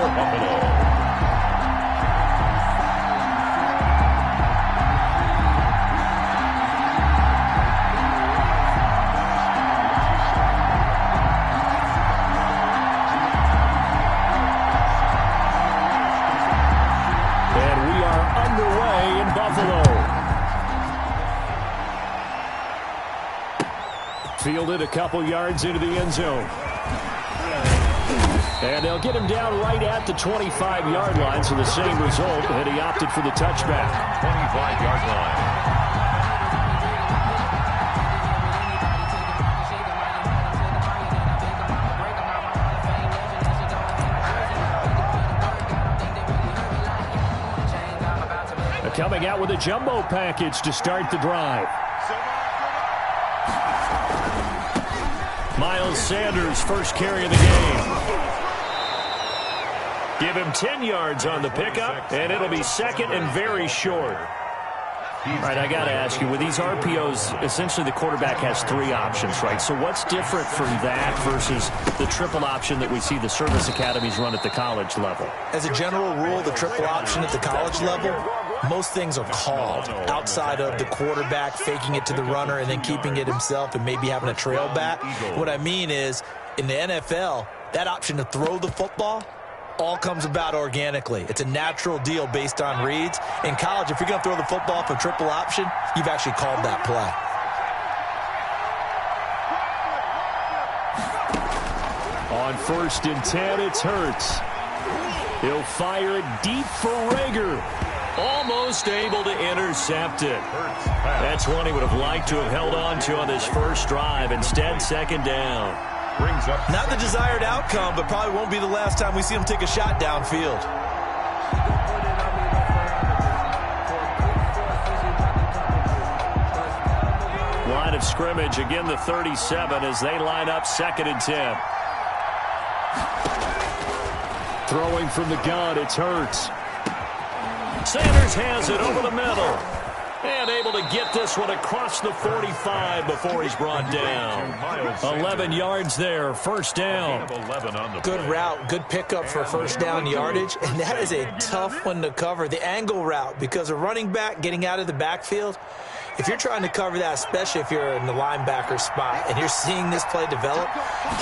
Buffalo. Fielded a couple yards into the end zone. And they'll get him down right at the 25-yard line, so the same result, and he opted for the touchback. 25-yard line. Coming out with a jumbo package to start the drive. Miles Sanders, first carry of the game. Give him 10 yards on the pickup, and it'll be second and very short. All right, I got to ask you, with these RPOs, essentially the quarterback has three options, right? So what's different from that versus the triple option that we see the service academies run at the college level? As a general rule, the triple option at the college level, most things are called outside of the quarterback faking it to the runner and then keeping it himself and maybe having a trail back. What I mean is, in the NFL, that option to throw the football all comes about organically. It's a natural deal based on reads. In college, if you're going to throw the football for triple option, you've actually called that play. On 1st and 10, it's Hurts. He'll fire it deep for Rager. Almost able to intercept it. That's one he would have liked to have held on to on this first drive. Instead, second down. Brings up not the desired outcome, but probably won't be the last time we see him take a shot downfield. Line of scrimmage, again the 37 as they line up 2nd and 10. Throwing from the gun, it's Hurts. Sanders has it over the middle. And able to get this one across the 45 before he's brought down. 11 yards there, first down. Good route, good pickup for first down yardage. And that is a tough one to cover, the angle route, because a running back getting out of the backfield, if you're trying to cover that, especially if you're in the linebacker spot and you're seeing this play develop,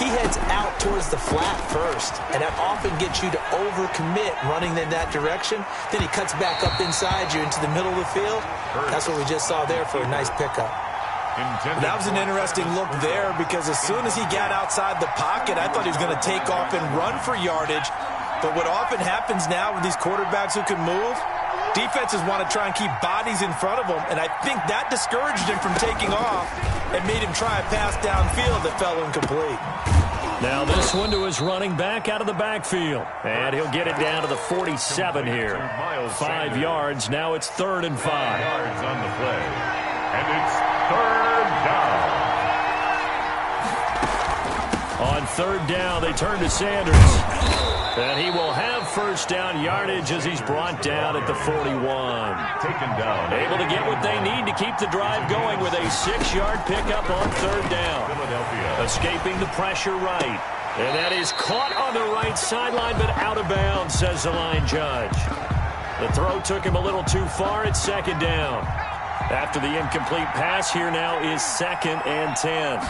he heads out towards the flat first, and that often gets you to overcommit running in that direction. Then he cuts back up inside you into the middle of the field. That's what we just saw there for a nice pickup. That was an interesting look there because as soon as he got outside the pocket, I thought he was going to take off and run for yardage. But what often happens now with these quarterbacks who can move, defenses want to try and keep bodies in front of them, and I think that discouraged him from taking off and made him try a pass downfield that fell incomplete. Now this one to his running back out of the backfield, and he'll get it down to the 47 here. 5 yards, now it's 3rd and 5. Yards on the play, and it's 3rd down. On 3rd down, they turn to Sanders. And he will have first down yardage as he's brought down at the 41. Taken down. Able to get what they need to keep the drive going with a 6-yard pickup on 3rd down. Philadelphia. Escaping the pressure right. And that is caught on the right sideline, but out of bounds, says the line judge. The throw took him a little too far at 2nd down. After the incomplete pass, here now is 2nd and 10.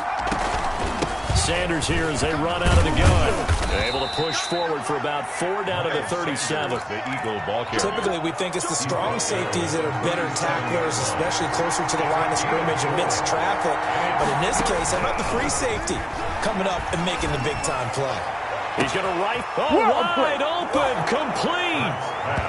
Sanders here as they run out of the gun. They're able to push forward for about 4 down to the 37. The Eagle ball carrier. Typically, we think it's the strong safeties that are better tacklers, especially closer to the line of scrimmage amidst traffic. But in this case, how about the free safety coming up and making the big-time play? He's going to wide open, complete.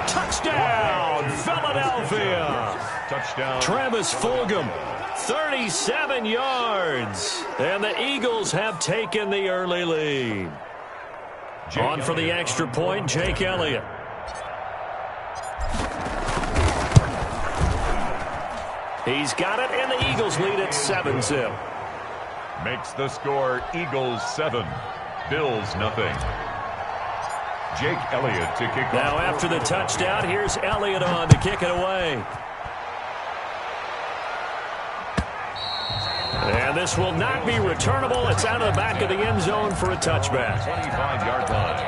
Touchdown, Philadelphia. Touchdown. Travis Fulgham, 37 yards. And the Eagles have taken the early lead. On for the extra point, Jake Elliott. He's got it, and the Eagles lead at 7-0. Makes the score Eagles 7, Bills nothing. Jake Elliott to kick off. Now after the touchdown, here's Elliott on to kick it away. And this will not be returnable. It's out of the back of the end zone for a touchback. 25-yard line.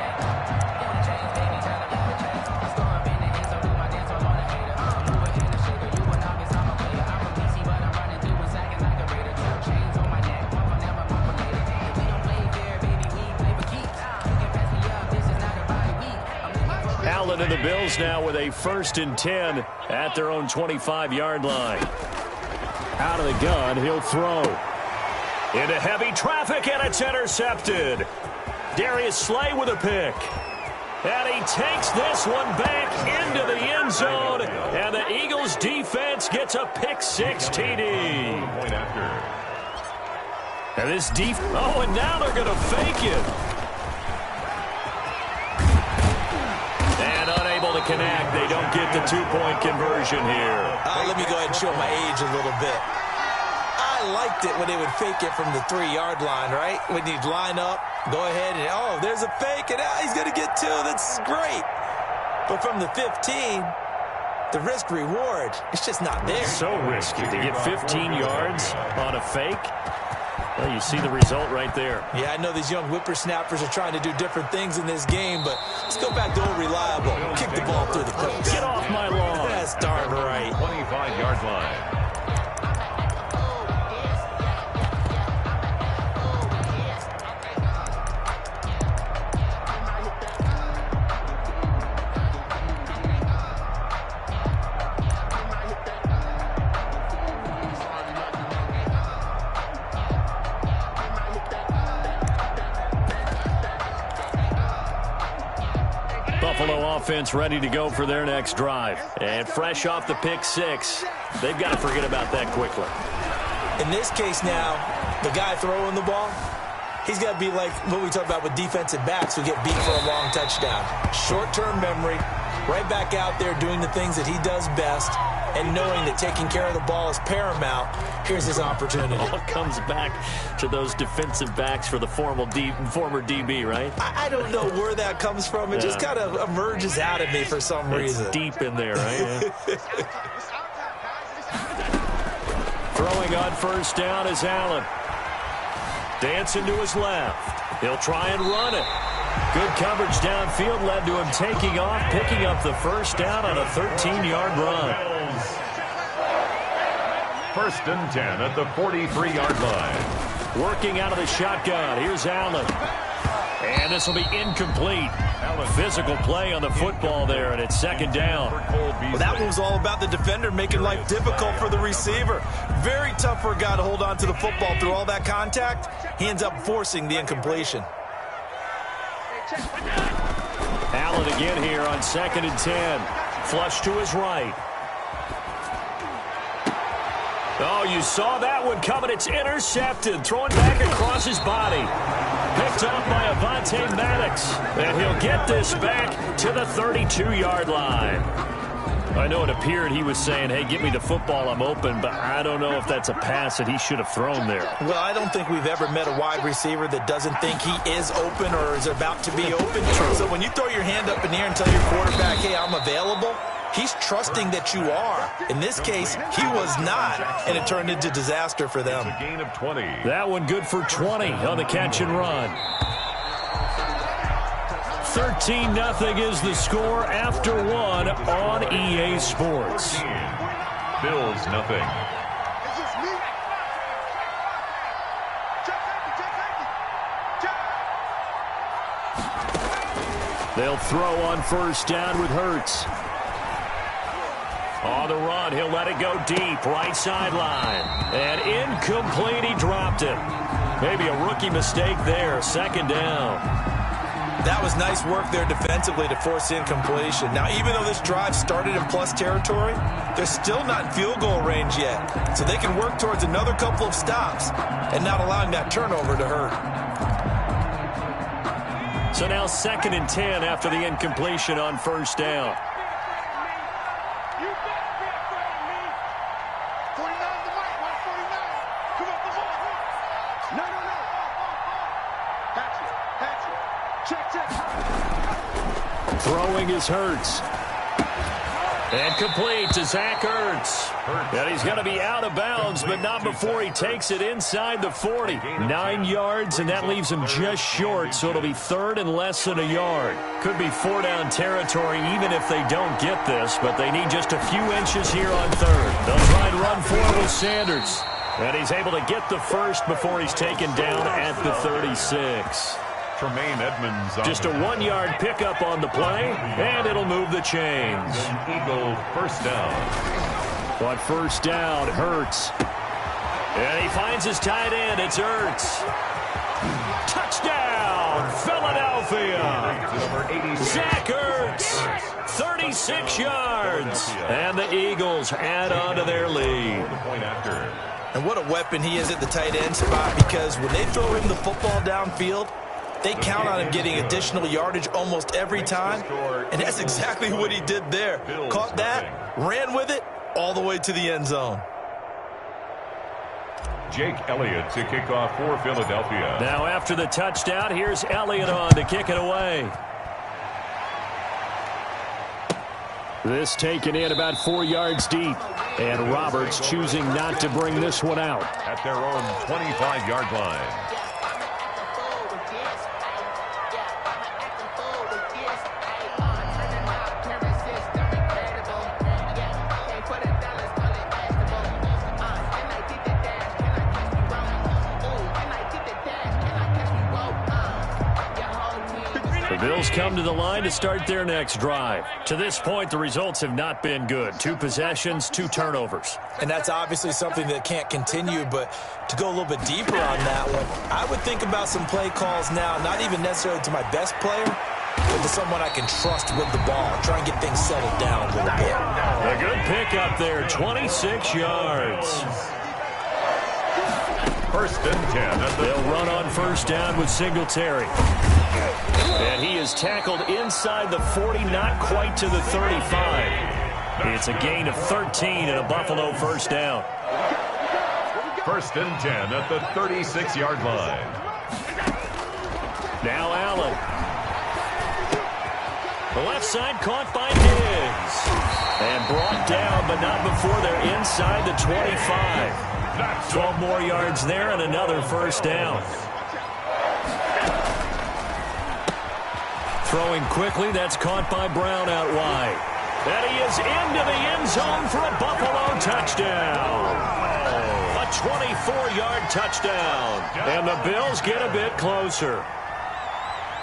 Allen and the Bills now with a 1st and 10 at their own 25-yard line. Out of the gun, he'll throw. Into heavy traffic, and it's intercepted. Darius Slay with a pick. And he takes this one back into the end zone. And the Eagles defense gets a pick 6 TD. And this and now they're going to fake it. And unable to connect. They don't get the 2-point conversion here. Let me go ahead and show my age a little bit. I liked it when they would fake it from the 3-yard line, right? When you'd line up, go ahead and, there's a fake, and he's going to get 2. That's great. But from the 15, the risk-reward, it's just not there. So risky to get 15 yards on a fake. Well, you see the result right there. Yeah, I know these young whippersnappers are trying to do different things in this game, but let's go back to old reliable. Kick the ball through the post. Get off my lawn. That's darn right. 25-yard line. Buffalo offense ready to go for their next drive. And fresh off the pick 6, they've got to forget about that quickly. In this case now, the guy throwing the ball, he's got to be like what we talk about with defensive backs who get beat for a long touchdown. Short-term memory, right back out there doing the things that he does best, and knowing that taking care of the ball is paramount. Here's his opportunity. All comes back to those defensive backs for the former DB, right? I don't know where that comes from. It just kind of emerges out of me for some reason. It's deep in there, right? Throwing on 1st down is Allen. Dancing to his left. He'll try and run it. Good coverage downfield led to him taking off, picking up the 1st down on a 13-yard run. 1st and 10 at the 43-yard line. Working out of the shotgun. Here's Allen. And this will be incomplete. Physical play on the football there, and it's 2nd down. Well, that one was all about the defender making life difficult for the receiver. Very tough for a guy to hold on to the football through all that contact. He ends up forcing the incompletion. Allen again here on 2nd and 10. Flush to his right. Oh, you saw that one coming. It's intercepted. Throwing back across his body. Picked up by Avonte Maddox. And he'll get this back to the 32-yard line. I know it appeared he was saying, hey, give me the football, I'm open, but I don't know if that's a pass that he should have thrown there. Well, I don't think we've ever met a wide receiver that doesn't think he is open or is about to be open. So when you throw your hand up in the air and tell your quarterback, hey, I'm available, he's trusting that you are. In this case, he was not, and it turned into disaster for them. It's a gain of 20. That one good for 20 on the catch and run. 13-0 is the score after 1 on EA Sports. Bills nothing. They'll throw on 1st down with Hurts. On the run, he'll let it go deep, right sideline. And incomplete, he dropped it. Maybe a rookie mistake there, 2nd down. That was nice work there defensively to force incompletion. Now, even though this drive started in plus territory, they're still not in field goal range yet. So they can work towards another couple of stops and not allowing that turnover to hurt. So now 2nd and 10 after the incompletion on 1st down. Throwing is Hurts. And complete to Zach Ertz. And he's going to be out of bounds, but not before he takes it inside the 40. 9 yards, and that leaves him just short, so it'll be 3rd and less than a yard. Could be 4-down territory even if they don't get this, but they need just a few inches here on 3rd. They'll try and run forward with Sanders. And he's able to get the 1st before he's taken down at the 36. Tremaine Edmonds on just a 1-yard pickup on the play, and it'll move the chains. Eagle first down. On first down, Hurts. And he finds his tight end. It's Hurts. Touchdown, Philadelphia. Zach Ertz, 36 yards. And the Eagles add on to their lead. And what a weapon he is at the tight end spot, because when they throw him the football downfield, they count on him getting additional yardage almost every time. And that's exactly what he did there. Caught that, ran with it, all the way to the end zone. Jake Elliott to kick off for Philadelphia. Now after the touchdown, here's Elliott on to kick it away. This taken in about 4 yards deep. And Roberts choosing not to bring this one out. At their own 25-yard line. The Bills come to the line to start their next drive. To this point, the results have not been good. 2 possessions, 2 turnovers. And that's obviously something that can't continue, but to go a little bit deeper on that one, I would think about some play calls now, not even necessarily to my best player, but to someone I can trust with the ball. Try and get things settled down a little bit. A good pickup there, 26 yards. First and 10. They'll run on first down with Singletary. And he is tackled inside the 40, not quite to the 35. It's a gain of 13 and a Buffalo first down. First and 10 at the 36-yard line. Now Allen. The left side caught by Diggs. And brought down, but not before they're inside the 25. 12 more yards there and another first down. Throwing quickly, that's caught by Brown out wide. And he is into the end zone for a Buffalo touchdown. A 24-yard touchdown. And the Bills get a bit closer.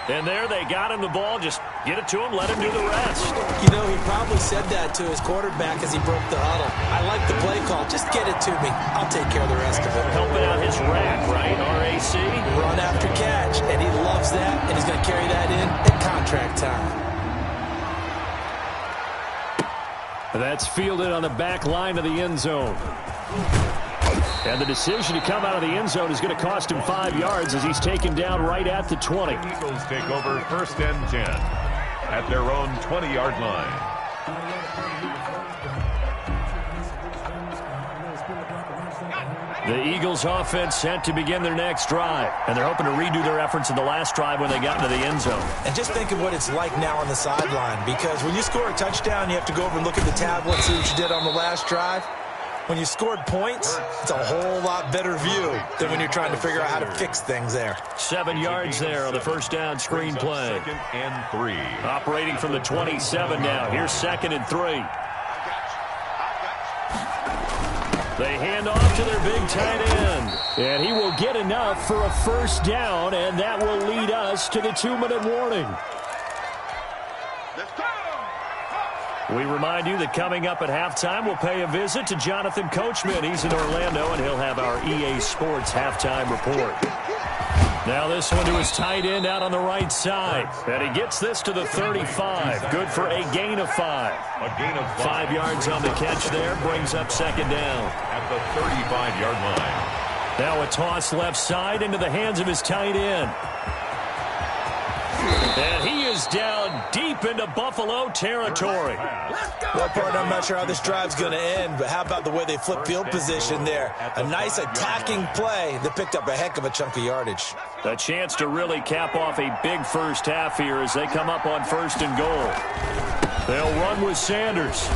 And there they got him the ball. Just get it to him, let him do the rest. You know, he probably said that to his quarterback as he broke the huddle. I like the play call. Just get it to me. I'll take care of the rest of it. Helping out his rack, right? RAC. Run after catch. And he loves that. And he's going to carry that in at contract time. That's fielded on the back line of the end zone. And the decision to come out of the end zone is going to cost him 5 yards as he's taken down right at the 20. Eagles take over first and 10 at their own 20-yard line. The Eagles offense set to begin their next drive. And they're hoping to redo their efforts in the last drive when they got into the end zone. And just think of what it's like now on the sideline, because when you score a touchdown, you have to go over and look at the tablet and see what you did on the last drive. When you scored points, it's a whole lot better view than when you're trying to figure out how to fix things there. 7 yards there on the first down screen play. Second and 3. Operating from the 27 now. Here's 2nd and 3. They hand off to their big tight end. And he will get enough for a first down, and that will lead us to the 2-minute warning. We remind you that coming up at halftime, we'll pay a visit to Jonathan Coachman. He's in Orlando, and he'll have our EA Sports halftime report. Now this one to his tight end out on the right side. And he gets this to the 35. Good for a gain of 5. A gain of 5 yards on the catch there. Brings up 2nd down. At the 35-yard line. Now a toss left side into the hands of his tight end. And he is down deep into Buffalo territory. Well, partner, I'm not sure how this drive's going to end, but how about the way they flip field position there? A nice attacking play that picked up a heck of a chunk of yardage. A chance to really cap off a big first half here as they come up on 1st and goal. They'll run with Sanders.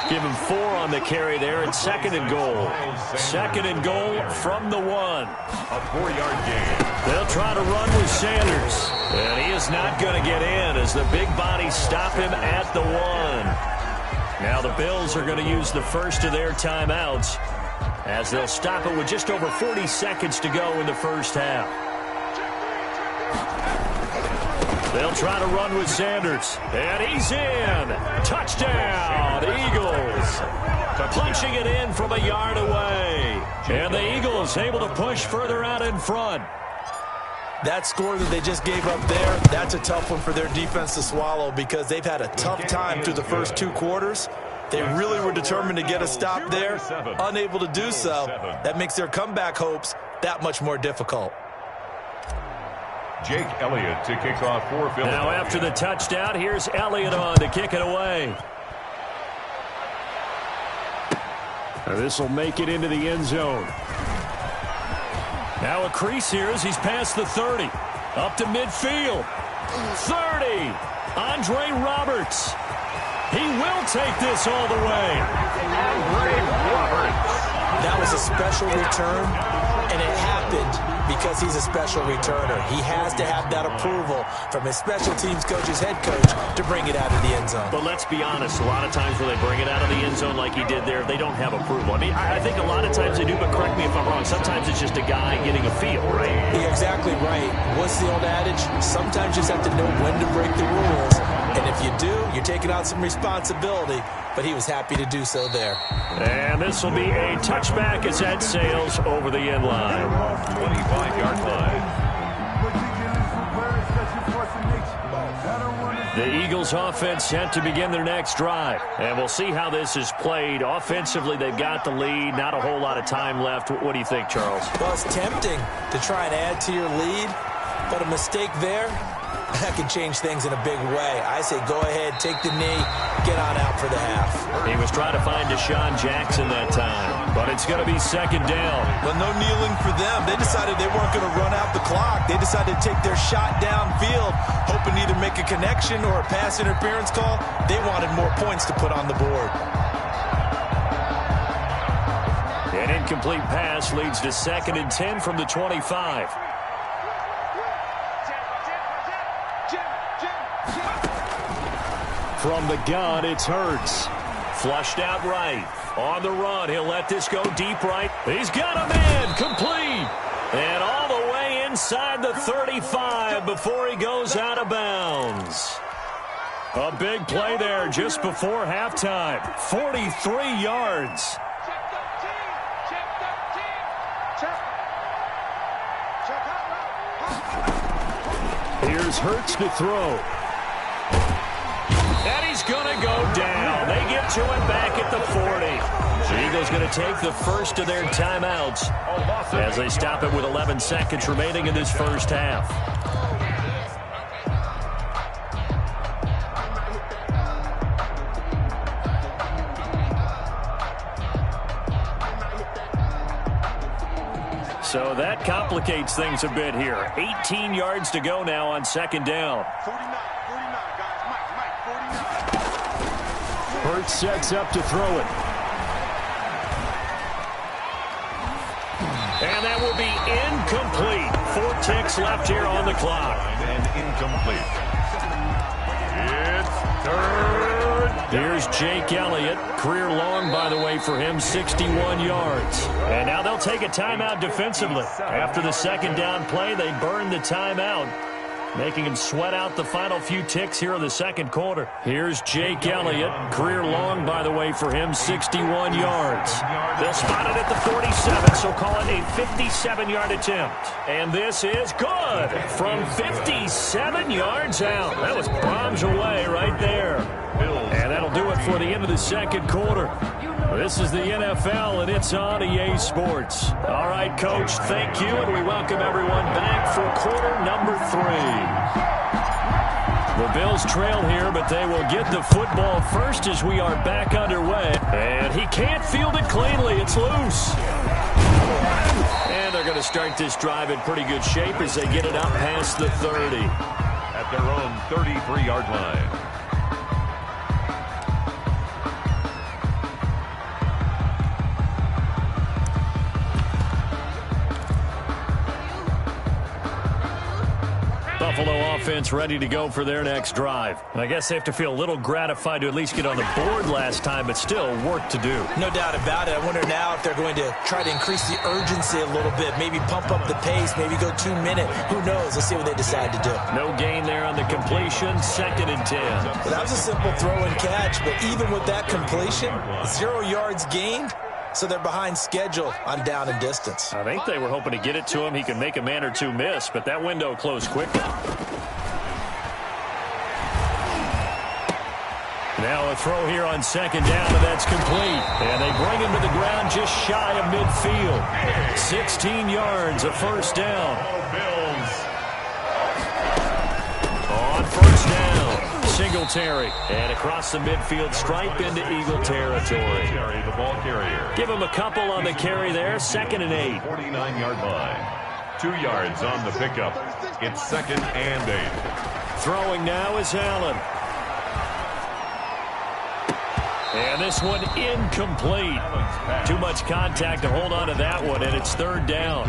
Give him 4 on the carry there, and 2nd and goal. 2nd and goal from the 1. A 4-yard gain. They'll try to run with Sanders. And he is not going to get in as the big bodies stop him at the 1. Now the Bills are going to use the first of their timeouts as they'll stop it with just over 40 seconds to go in the first half. They'll try to run with Sanders. And he's in. Touchdown, Eagles. Punching it in from a yard away. And the Eagles able to push further out in front. That score that they just gave up there, that's a tough one for their defense to swallow because they've had a tough time through the first 2 quarters. They really were determined to get a stop there, unable to do so. That makes their comeback hopes that much more difficult. Jake Elliott to kick off for Philadelphia. Now after the touchdown, here's Elliott on to kick it away. This will make it into the end zone. Now a crease here as he's past the 30. Up to midfield. 30. Andre Roberts. He will take this all the way. Andre Roberts. That was a special return, and it happened because he's a special returner. He has to have that approval from his special teams coach's head coach to bring it out of the end zone. But let's be honest, a lot of times when they bring it out of the end zone like he did there, they don't have approval. I mean, I think a lot of times they do, but correct me if I'm wrong. Sometimes it's just a guy getting a feel, right? You're exactly right. What's the old adage? Sometimes you just have to know when to break the rules. And if you do, you're taking on some responsibility. But he was happy to do so there. And this will be a touchback as that sails over the end line. 25-yard line. The Eagles offense set to begin their next drive. And we'll see how this is played. Offensively, they've got the lead. Not a whole lot of time left. What do you think, Charles? Well, it's tempting to try and add to your lead. But a mistake there, that can change things in a big way. I say go ahead, take the knee, get on out for the half. He was trying to find Deshaun Jackson that time, but it's going to be second down. Well, no kneeling for them. They decided they weren't going to run out the clock. They decided to take their shot downfield, hoping to either make a connection or a pass interference call. They wanted more points to put on the board. An incomplete pass leads to 2nd and 10 from the 25. From the gun, it's Hurts. Flushed out right. On the run, he'll let this go deep right. He's got a man complete. And all the way inside the 35 before he goes out of bounds. A big play there just before halftime. 43 yards. Here's Hurts to throw. And he's going to go down. They get to him back at the 40. The Eagles going to take the first of their timeouts as they stop it with 11 seconds remaining in this first half. So that complicates things a bit here. 18 yards to go now on second down. Hurts sets up to throw it. And that will be incomplete. 4 ticks left here on the clock. And incomplete. It's third. Here's Jake Elliott. Career long, by the way, for him, 61 yards. And now they'll take a timeout defensively. After the second down play, they burn the timeout, making him sweat out the final few ticks here in the second quarter. Here's Jake Elliott. Career long, by the way, for him, 61 yards. They'll spot it at the 47, so call it a 57-yard attempt. And this is good from 57 yards out. That was bombs away right there. And that'll do it for the end of the second quarter. This is the NFL, and it's on EA Sports. All right, Coach, thank you, and we welcome everyone back for quarter number 3. The Bills trail here, but they will get the football first as we are back underway. And he can't field it cleanly. It's loose. And they're going to start this drive in pretty good shape as they get it up past the 30. At their own 33-yard line. Buffalo offense ready to go for their next drive. And I guess they have to feel a little gratified to at least get on the board last time, but still work to do. No doubt about it. I wonder now if they're going to try to increase the urgency a little bit, maybe pump up the pace, maybe go 2 minute. Who knows? Let's see what they decide to do. No gain there on the completion, 2nd and 10. Well, that was a simple throw and catch, but even with that completion, 0 yards gained. So they're behind schedule on down and distance. I think they were hoping to get it to him. He could make a man or two miss, but that window closed quickly. Now a throw here on 2nd down, and that's complete. And they bring him to the ground just shy of midfield. 16 yards, a first down. On first down. Singletary, and across the midfield stripe into Eagle territory. The ball carrier. Give him a couple on the carry there, 2nd and 8. 49-yard line. 2 yards on the pickup. It's 2nd and 8. Throwing now is Allen. And this one incomplete. Too much contact to hold on to that one, and it's 3rd down.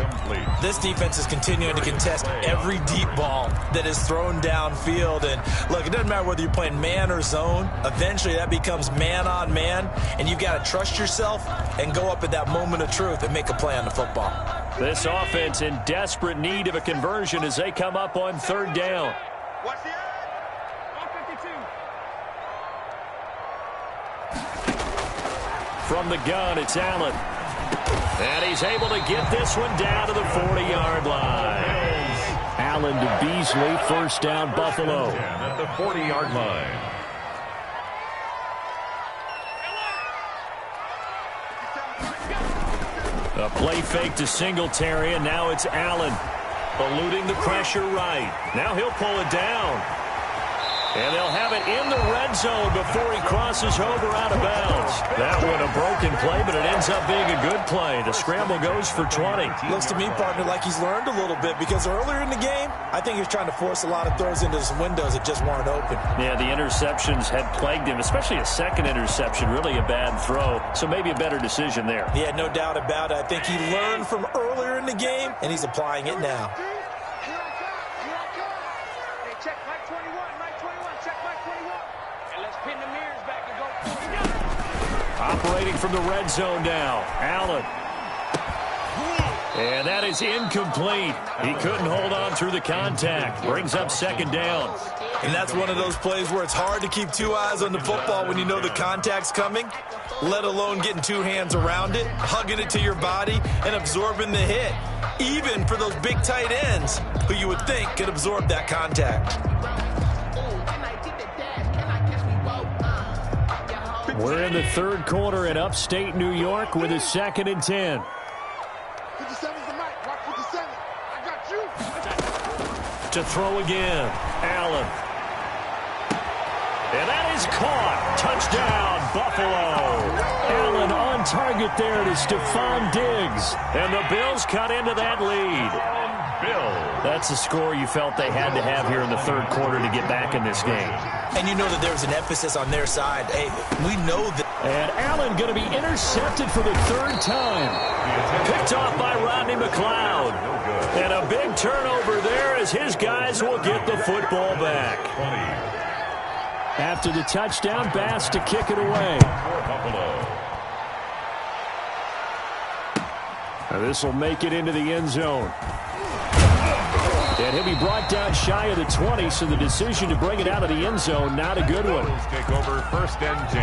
This defense is continuing to contest every deep ball that is thrown downfield. And look, it doesn't matter whether you're playing man or zone. Eventually that becomes man on man, and you've got to trust yourself and go up at that moment of truth and make a play on the football. This offense in desperate need of a conversion as they come up on 3rd down. From the gun, it's Allen. And he's able to get this one down to the 40-yard line. Allen to Beasley, 1st down, Buffalo. At the 40-yard line. A play fake to Singletary, and now it's Allen. Eluding the pressure right. Now he'll pull it down. And they'll have it in the red zone before he crosses over out of bounds. That one a broken play, but it ends up being a good play. The scramble goes for 20. Looks to me, partner, like he's learned a little bit, because earlier in the game, I think he was trying to force a lot of throws into some windows that just weren't open. Yeah, the interceptions had plagued him, especially a second interception, really a bad throw. So maybe a better decision there. Yeah, no doubt about it. I think he learned from earlier in the game, and he's applying it now. Operating from the red zone now, Allen. And that is incomplete. He couldn't hold on through the contact. Brings up 2nd down. And that's one of those plays where it's hard to keep 2 eyes on the football when you know the contact's coming, let alone getting 2 hands around it, hugging it to your body, and absorbing the hit, even for those big tight ends who you would think could absorb that contact. We're in the 3rd quarter in upstate New York with a 2nd and 10. 57's the mic. Watch 57. I got you. To throw again, Allen. And that is caught. Touchdown, Buffalo. Allen on target there to Stephon Diggs. And the Bills cut into that lead. That's a score you felt they had to have here in the 3rd quarter to get back in this game. And you know that there was an emphasis on their side. Hey, we know that. And Allen going to be intercepted for the 3rd time. Picked off by Rodney McLeod. And a big turnover there as his guys will get the football back. After the touchdown, Bass to kick it away. Now this will make it into the end zone. And he'll be brought down shy of the 20, so the decision to bring it out of the end zone, not a good one. Take over 1st and 10.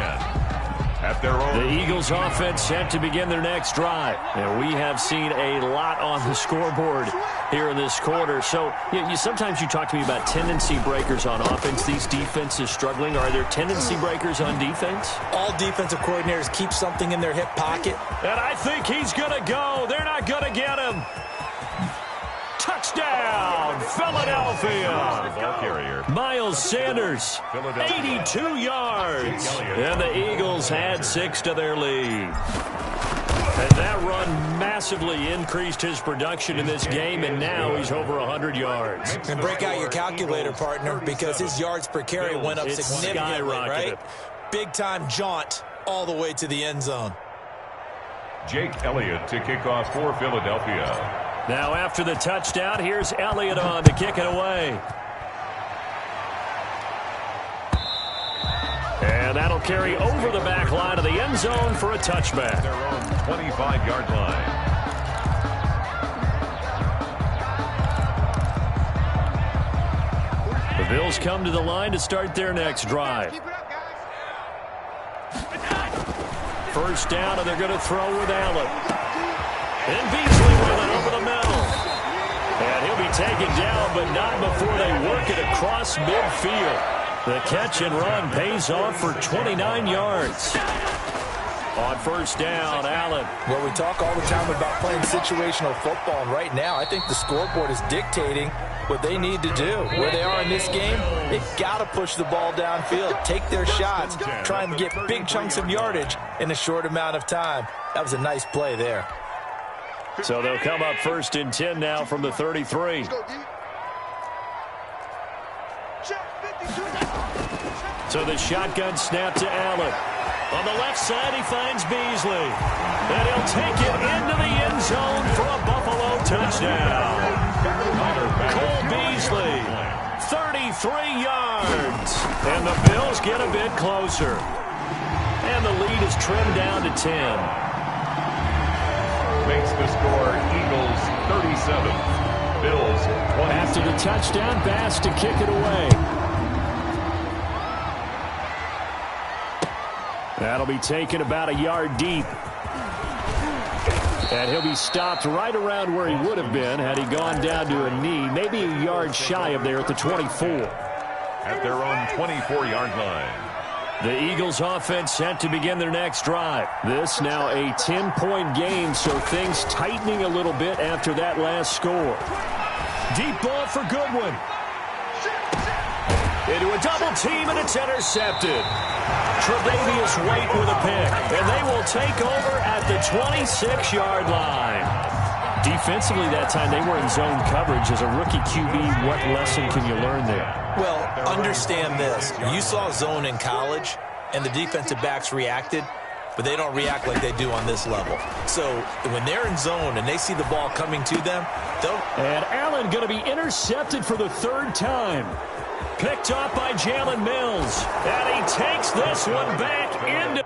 At their own. The Eagles offense set to begin their next drive. And we have seen a lot on the scoreboard here in this quarter. So sometimes you talk to me about tendency breakers on offense. These defenses struggling. Are there tendency breakers on defense? All defensive coordinators keep something in their hip pocket. And I think he's going to go. They're not going to get him. Touchdown, Philadelphia. Miles Sanders, 82 yards. And the Eagles had 6 to their lead. And that run massively increased his production in this game, and now he's over 100 yards. And break out your calculator, partner, because his yards per carry went up significantly, right? Big-time jaunt all the way to the end zone. Jake Elliott to kick off for Philadelphia. Now after the touchdown, here's Elliott on to kick it away. And that'll carry over the back line of the end zone for a touchback. Their own 25-yard line. The Bills come to the line to start their next drive. First down, and they're going to throw with Allen. And Beasley with it over the middle. And he'll be taken down, but not before they work it across midfield. The catch and run pays off for 29 yards. On first down, Allen. Well, we talk all the time about playing situational football, and right now I think the scoreboard is dictating what they need to do. Where they are in this game, they've got to push the ball downfield, take their shots, try and get big chunks of yardage in a short amount of time. That was a nice play there. So they'll come up first and 10 now from the 33. So the shotgun snap to Allen. On the left side, he finds Beasley. And he'll take it into the end zone for a Buffalo touchdown. Cole Beasley, 33 yards. And the Bills get a bit closer. And the lead is trimmed down to 10. Makes the score Eagles 37. Bills 20. After the touchdown pass to kick it away. That'll be taken about a yard deep. And he'll be stopped right around where he would have been had he gone down to a knee, maybe a yard shy of there at the 24. At their own 24-yard line. The Eagles offense set to begin their next drive. This now a 10-point game, so things tightening a little bit after that last score. Deep ball for Goodwin. Into a double team, and it's intercepted. Tre'Davious White with a pick, and they will take over at the 26-yard line. Defensively that time, they were in zone coverage. As a rookie QB, what lesson can you learn there? Well, understand this. You saw zone in college, and the defensive backs reacted, but they don't react like they do on this level. So when they're in zone and they see the ball coming to them, they'll... And Allen going to be intercepted for the third time. Picked off by Jalen Mills. And he takes this one back into...